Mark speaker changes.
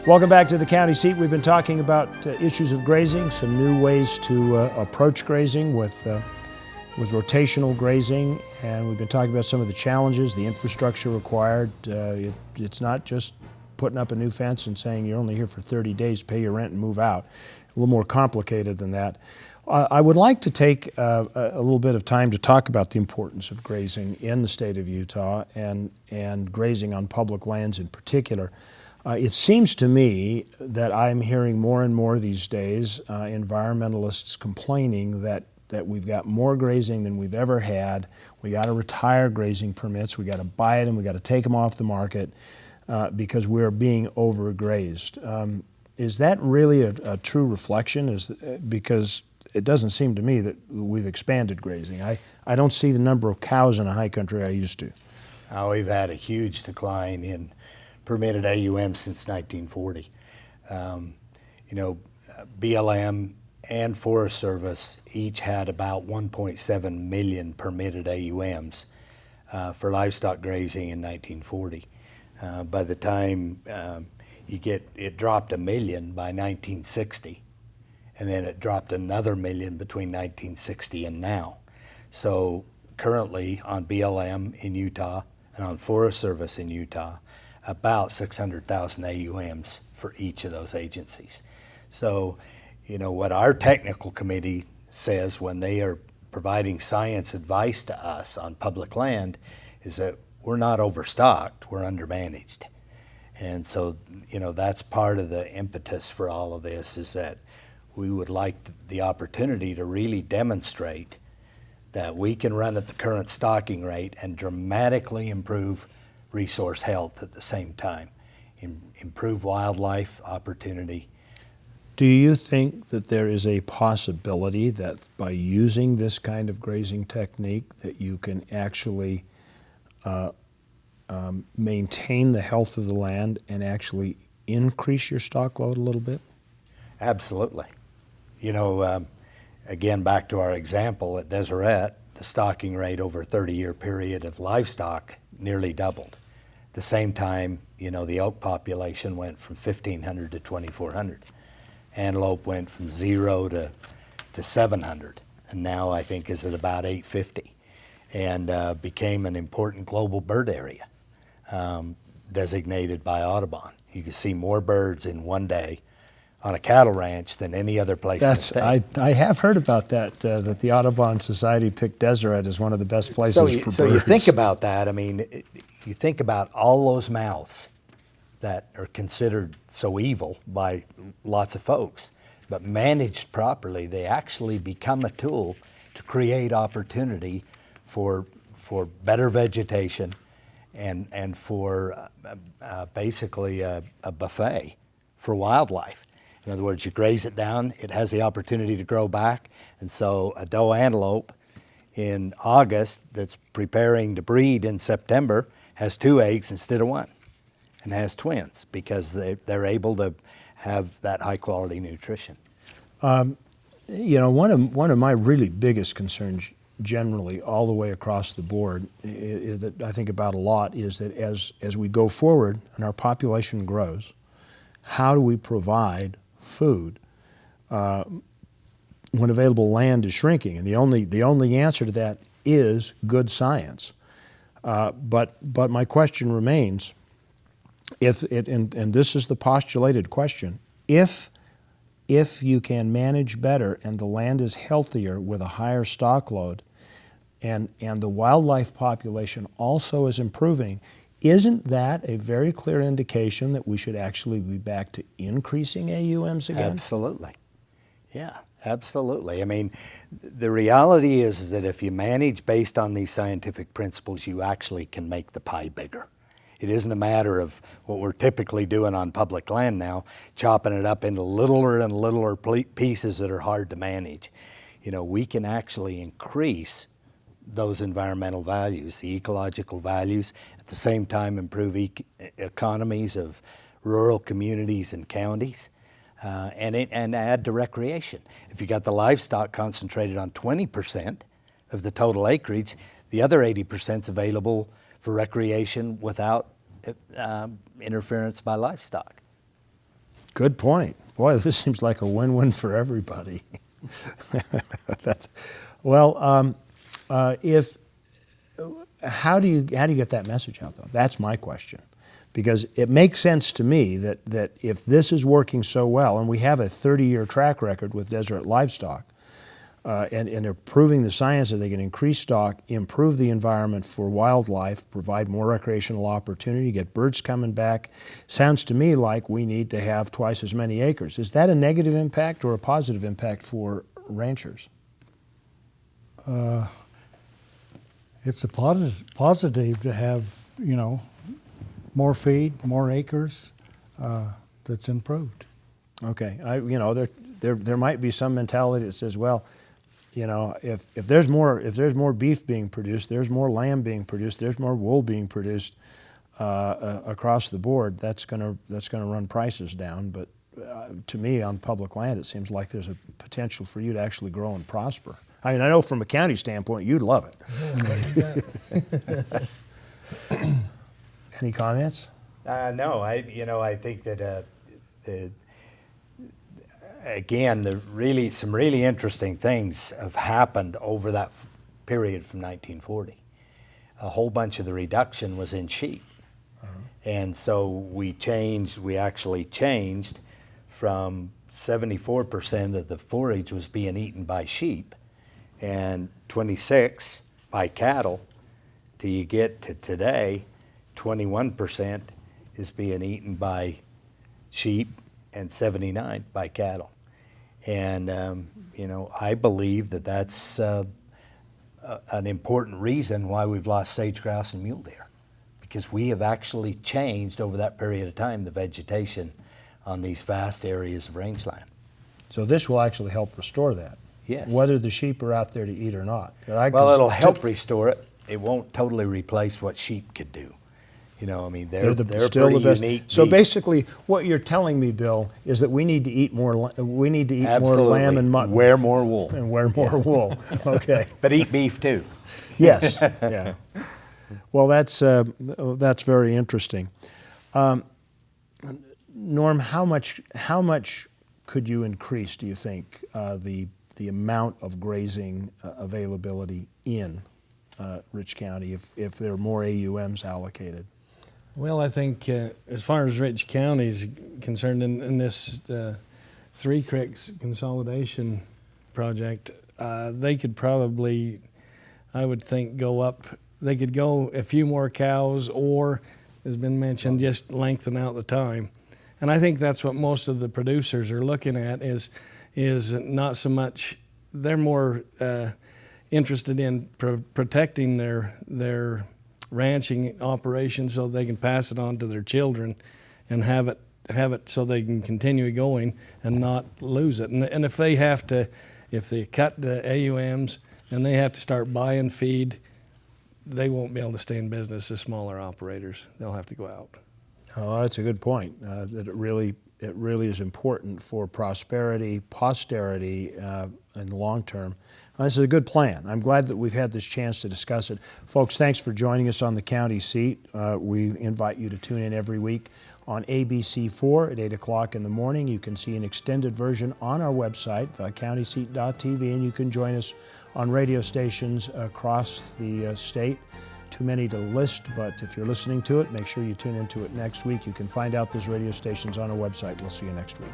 Speaker 1: Welcome back to the county seat. We've been talking about issues of grazing, some new ways to approach grazing with rotational grazing, and we've been talking about some of the challenges, the infrastructure required. It's not just putting up a new fence and saying you're only here for 30 days, pay your rent and move out. A little more complicated than that. I would like to take a little bit of time to talk about the importance of grazing in the state of Utah and grazing on public lands in particular. It seems to me that I'm hearing more and more these days environmentalists complaining that we've got more grazing than we've ever had. We got to retire grazing permits. We got to buy them. We got to take them off the market because we're being overgrazed. Is that really a true reflection? Because it doesn't seem to me that we've expanded grazing. I don't see the number of cows in a high country I used to.
Speaker 2: We've had a huge decline in permitted AUM since 1940. BLM and Forest Service each had about 1.7 million permitted AUMs for livestock grazing in 1940. By the time it dropped a million by 1960, and then it dropped another million between 1960 and now. So currently on BLM in Utah and on Forest Service in Utah, about 600,000 AUMs for each of those agencies. So, what our technical committee says when they are providing science advice to us on public land is that we're not overstocked, we're undermanaged. And so, that's part of the impetus for all of this, is that we would like the opportunity to really demonstrate that we can run at the current stocking rate and dramatically improve resource health at the same time, improve wildlife opportunity.
Speaker 1: Do you think that there is a possibility that by using this kind of grazing technique that you can actually maintain the health of the land and actually increase your stock load a little bit?
Speaker 2: Absolutely. Again, back to our example at Deseret, the stocking rate over a 30-year period of livestock nearly doubled. At the same time, the elk population went from 1,500 to 2,400. Antelope went from 0 to 700, and now I think is at about 850, and became an important global bird area designated by Audubon. You can see more birds in one day on a cattle ranch than any other place in the state.
Speaker 1: I have heard about that, that the Audubon Society picked Deseret as one of the best places for birds.
Speaker 2: So you think about that. I mean, you think about all those mouths that are considered so evil by lots of folks, but managed properly, they actually become a tool to create opportunity for better vegetation and for basically a buffet for wildlife. In other words, you graze it down, it has the opportunity to grow back, and so a doe antelope in August that's preparing to breed in September has 2 eggs instead of 1, and has twins because they're able to have that high quality nutrition.
Speaker 1: One of my really biggest concerns generally all the way across the board that I think about a lot is that as we go forward and our population grows, how do we provide food when available land is shrinking? And the only answer to that is good science. But my question remains, and this is the postulated question, if you can manage better and the land is healthier with a higher stock load and the wildlife population also is improving, isn't that a very clear indication that we should actually be back to increasing AUMs again?
Speaker 2: Absolutely. Yeah, absolutely. I mean, the reality is that if you manage based on these scientific principles, you actually can make the pie bigger. It isn't a matter of what we're typically doing on public land now, chopping it up into littler and littler pieces that are hard to manage. We can actually increase those environmental values, the ecological values, at the same time improve economies of rural communities and counties, and add to recreation. If you got the livestock concentrated on 20% of the total acreage. The other 80% is available for recreation without interference by livestock.
Speaker 1: Good point. Boy, this seems like a win-win for everybody. How do you get that message out, though? That's my question. Because it makes sense to me that if this is working so well, and we have a 30-year track record with desert livestock, and they're proving the science that they can increase stock, improve the environment for wildlife, provide more recreational opportunity, get birds coming back. Sounds to me like we need to have twice as many acres. Is that a negative impact or a positive impact for ranchers?
Speaker 3: It's a positive to have, more feed, more acres, that's improved.
Speaker 1: Okay, there might be some mentality that says, well, if there's more beef being produced, there's more lamb being produced, there's more wool being produced across the board, that's gonna run prices down. But to me, on public land, it seems like there's a potential for you to actually grow and prosper. I mean, I know from a county standpoint, you'd love it. Any comments?
Speaker 2: No, I think that again, some really interesting things have happened over that period from 1940. A whole bunch of the reduction was in sheep, and so we actually changed from 74% of the forage was being eaten by sheep, and 26% by cattle. Till you get to today, 21% is being eaten by sheep and 79% by cattle. And I believe that that's an important reason why we've lost sage grouse and mule deer, because we have actually changed over that period of time the vegetation on these vast areas of rangeland.
Speaker 1: So this will actually help restore that.
Speaker 2: Yes.
Speaker 1: Whether the sheep are out there to eat or not.
Speaker 2: Well, it'll help restore it. It won't totally replace what sheep could do. They're
Speaker 1: still
Speaker 2: pretty
Speaker 1: the best.
Speaker 2: unique
Speaker 1: So
Speaker 2: beasts.
Speaker 1: basically, what you're telling me, Bill, is that we need to eat more. We need to eat
Speaker 2: Absolutely.
Speaker 1: more lamb and mutton.
Speaker 2: Wear more wool.
Speaker 1: And wear more wool. Okay.
Speaker 2: But eat beef too.
Speaker 1: Yes. Yeah. Well, that's very interesting. Norm, how much could you increase, do you think, the amount of grazing availability in Rich County if there are more AUMs allocated?
Speaker 4: Well, I think as far as Rich County is concerned in this Three Creeks consolidation project, they could probably, I would think, go up. They could go a few more cows, or, as been mentioned, just lengthen out the time. And I think that's what most of the producers are looking at is not so much, they're more interested in protecting their ranching operation so they can pass it on to their children and have it so they can continue going and not lose it. And if they cut the AUMs and they have to start buying feed, they won't be able to stay in business, the smaller operators. They'll have to go out.
Speaker 1: Oh, that's a good point. That it really is important for posterity in the long term. This is a good plan. I'm glad that we've had this chance to discuss it. Folks, thanks for joining us on the County Seat. We invite you to tune in every week on ABC4 at 8 o'clock in the morning. You can see an extended version on our website, countyseat.tv, and you can join us on radio stations across the state. Too many to list, but if you're listening to it, make sure you tune into it next week. You can find out those radio stations on our website. We'll see you next week.